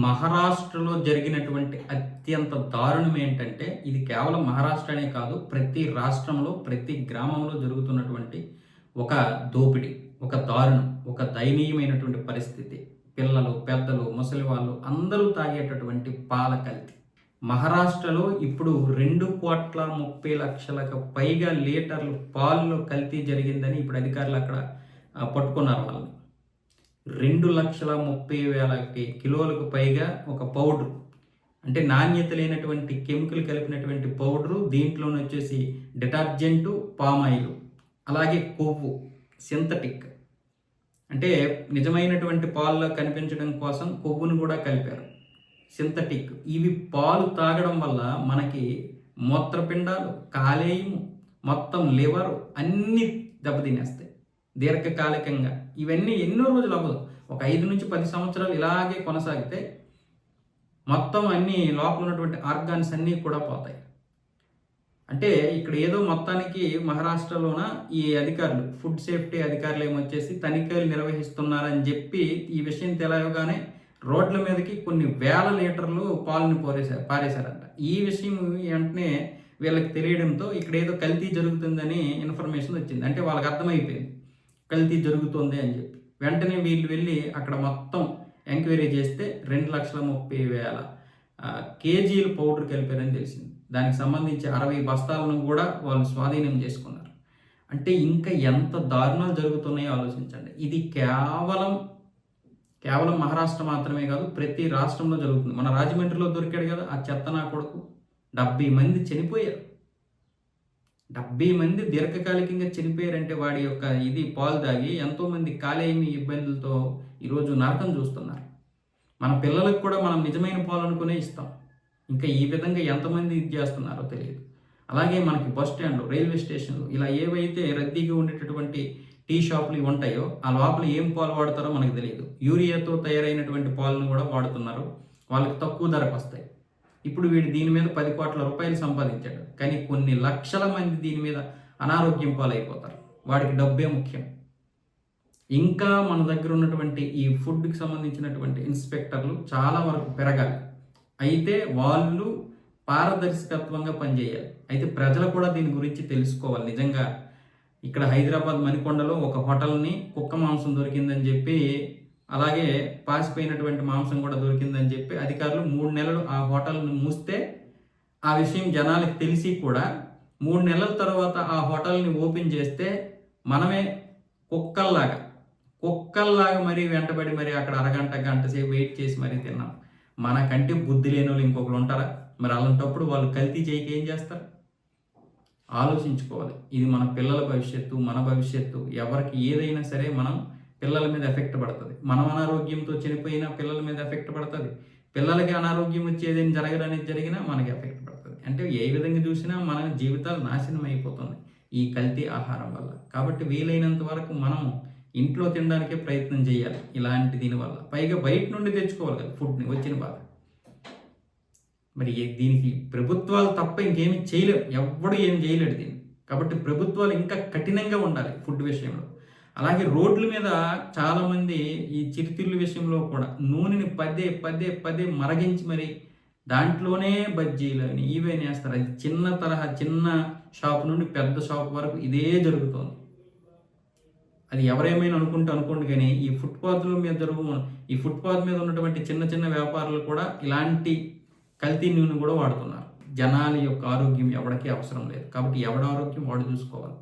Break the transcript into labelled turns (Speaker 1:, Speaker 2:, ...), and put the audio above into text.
Speaker 1: మహారాష్ట్రలో జరిగినటువంటి అత్యంత దారుణం ఏంటంటే, ఇది కేవలం మహారాష్ట్రనే కాదు, ప్రతి రాష్ట్రంలో, ప్రతి గ్రామంలో జరుగుతున్నటువంటి ఒక దోపిడీ, ఒక దారుణం, ఒక దయనీయమైనటువంటి పరిస్థితి. పిల్లలు, పెద్దలు, ముసలి వాళ్ళు అందరూ తాగేటటువంటి పాల కల్తీ. మహారాష్ట్రలో ఇప్పుడు 2,30,00,000కు పైగా లీటర్లు పాల్లో కల్తీ జరిగిందని ఇప్పుడు అధికారులు అక్కడ పట్టుకున్నారు వాళ్ళని. 2,30,000 కిలోలకు పైగా ఒక పౌడర్, అంటే నాణ్యత లేనటువంటి కెమికల్ కలిపినటువంటి పౌడరు. దీంట్లోనే వచ్చేసి డిటర్జెంటు, పామాయిల్, అలాగే కొవ్వు, సింథటిక్, అంటే నిజమైనటువంటి పాల్లో కనిపించడం కోసం కొవ్వును కూడా కలిపారు, సింథటిక్. ఇవి పాలు తాగడం వల్ల మనకి మూత్రపిండాలు, కాలేయము, మొత్తం లివరు అన్నీ దెబ్బతినేస్తాయి దీర్ఘకాలికంగా. ఇవన్నీ ఎన్నో రోజులు అవ్వదు, ఒక 5 నుంచి 10 సంవత్సరాలు ఇలాగే కొనసాగితే మొత్తం అన్నీ లోపల ఉన్నటువంటి ఆర్గాన్స్ అన్నీ కూడా పోతాయి. అంటే ఇక్కడ ఏదో మొత్తానికి మహారాష్ట్రలోన ఈ అధికారులు, ఫుడ్ సేఫ్టీ అధికారులు ఏమొచ్చేసి తనిఖీలు నిర్వహిస్తున్నారని చెప్పి ఈ విషయం తెలియగానే రోడ్ల మీదకి కొన్ని వేల లీటర్లు పాలను పారేశారంట. ఈ విషయం వెంటనే వీళ్ళకి తెలియడంతో ఇక్కడ ఏదో కల్తీ జరుగుతుందని ఇన్ఫర్మేషన్ వచ్చింది. అంటే వాళ్ళకి అర్థమైపోయింది కల్తీ జరుగుతుంది అని చెప్పి. వెంటనే వీళ్ళు వెళ్ళి అక్కడ మొత్తం ఎంక్వైరీ చేస్తే 2,30,000 కేజీలు పౌడర్ కలిపారని తెలిసింది. దానికి సంబంధించి 60 బస్తాలను కూడా వాళ్ళు స్వాధీనం చేసుకున్నారు. అంటే ఇంకా ఎంత దారుణాలు జరుగుతున్నాయో ఆలోచించండి. ఇది కేవలం మహారాష్ట్ర మాత్రమే కాదు, ప్రతి రాష్ట్రంలో జరుగుతుంది. మన రాజమండ్రిలో దొరికాడు కదా ఆ చెత్త నా కొడుకు, 70 మంది చనిపోయారు. 70 మంది దీర్ఘకాలికంగా చనిపోయారంటే వాడి యొక్క ఇది పాలు తాగి ఎంతోమంది కాలేయమి ఇబ్బందులతో ఈరోజు నరకం చూస్తున్నారు. మన పిల్లలకు కూడా మనం నిజమైన పాలు అనుకునే ఇస్తాం. ఇంకా ఈ విధంగా ఎంతమంది ఇది చేస్తున్నారో తెలియదు. అలాగే మనకి బస్ స్టాండ్లు, రైల్వే స్టేషన్లు, ఇలా ఏవైతే రద్దీగా ఉండేటటువంటి టీ షాపులు ఉంటాయో ఆ లోపల ఏం పాలు వాడతారో మనకు తెలియదు. యూరియాతో తయారైనటువంటి పాలను కూడా వాడుతున్నారు, వాళ్ళకి తక్కువ ధరకు వస్తాయి. ఇప్పుడు వీడు దీని మీద 10 కోట్ల రూపాయలు సంపాదించాడు, కానీ కొన్ని లక్షల మంది దీని మీద అనారోగ్యం పాలైపోతారు. వాడికి డబ్బే ముఖ్యం. ఇంకా మన దగ్గర ఉన్నటువంటి ఈ ఫుడ్కి సంబంధించినటువంటి ఇన్స్పెక్టర్లు చాలా వరకు పెరగాలి. అయితే వాళ్ళు పారదర్శకత్వంగా పనిచేయాలి. అయితే ప్రజలు కూడా దీని గురించి తెలుసుకోవాలి. నిజంగా ఇక్కడ హైదరాబాద్ మణికొండలో ఒక హోటల్ని కుక్క మాంసం దొరికిందని చెప్పి, అలాగే పాసిపోయినటువంటి మాంసం కూడా దొరికిందని చెప్పి అధికారులు 3 నెలలు ఆ హోటల్ని మూస్తే, ఆ విషయం జనాలకు తెలిసి కూడా 3 నెలల తర్వాత ఆ హోటల్ని ఓపెన్ చేస్తే మనమే కుక్కల్లాగా మరీ వెంటబడి మరి అక్కడ అరగంట గంట సేపు వెయిట్ చేసి మరీ తిన్నాం. మనకంటే బుద్ధి లేని వాళ్ళు ఇంకొకరు ఉంటారా? మరి అలాంటప్పుడు వాళ్ళు కల్తీ చేయక ఏం చేస్తారు? ఆలోచించుకోవాలి. ఇది మన పిల్లల భవిష్యత్తు, మన భవిష్యత్తు. ఎవరికి ఏదైనా సరే మనం పిల్లల మీద ఎఫెక్ట్ పడుతుంది. మనం అనారోగ్యంతో చనిపోయినా పిల్లల మీద ఎఫెక్ట్ పడుతుంది. పిల్లలకి అనారోగ్యం వచ్చి ఏదైనా జరగడానికి జరిగినా మనకి ఎఫెక్ట్ పడుతుంది. అంటే ఏ విధంగా చూసినా మన జీవితాలు నాశనం అయిపోతుంది ఈ కల్తీ ఆహారం వల్ల. కాబట్టి వీలైనంత వరకు మనం ఇంట్లో తినడానికే ప్రయత్నం చేయాలి ఇలాంటి దీనివల్ల. పైగా బయట నుండి తెచ్చుకోవాలి కదా ఫుడ్ని, వచ్చిన బాధ. మరి దీనికి ప్రభుత్వాలు తప్ప ఇంకేమి చేయలేవు, ఎవ్వడు ఏం చేయలేడు దీన్ని. కాబట్టి ప్రభుత్వాలు ఇంకా కఠినంగా ఉండాలి ఫుడ్ విషయంలో. అలాగే రోడ్ల మీద చాలామంది ఈ చిరుతిళ్ళ విషయంలో కూడా నూనెని పదే మరగించి మరి దాంట్లోనే బజ్జీలు అని ఇవే వేస్తారు. అది చిన్న షాప్ నుండి పెద్ద షాప్ వరకు ఇదే జరుగుతుంది. అది ఎవరేమైనా అనుకోండి, కానీ ఈ ఫుట్పాత్ మీద ఉన్నటువంటి చిన్న వ్యాపారులు కూడా ఇలాంటి కల్తీ నూనె కూడా వాడుతున్నారు. జనాల యొక్క ఆరోగ్యం ఎవరికీ అవసరం లేదు. కాబట్టి ఎవరి ఆరోగ్యం వాడు చూసుకోవాలి.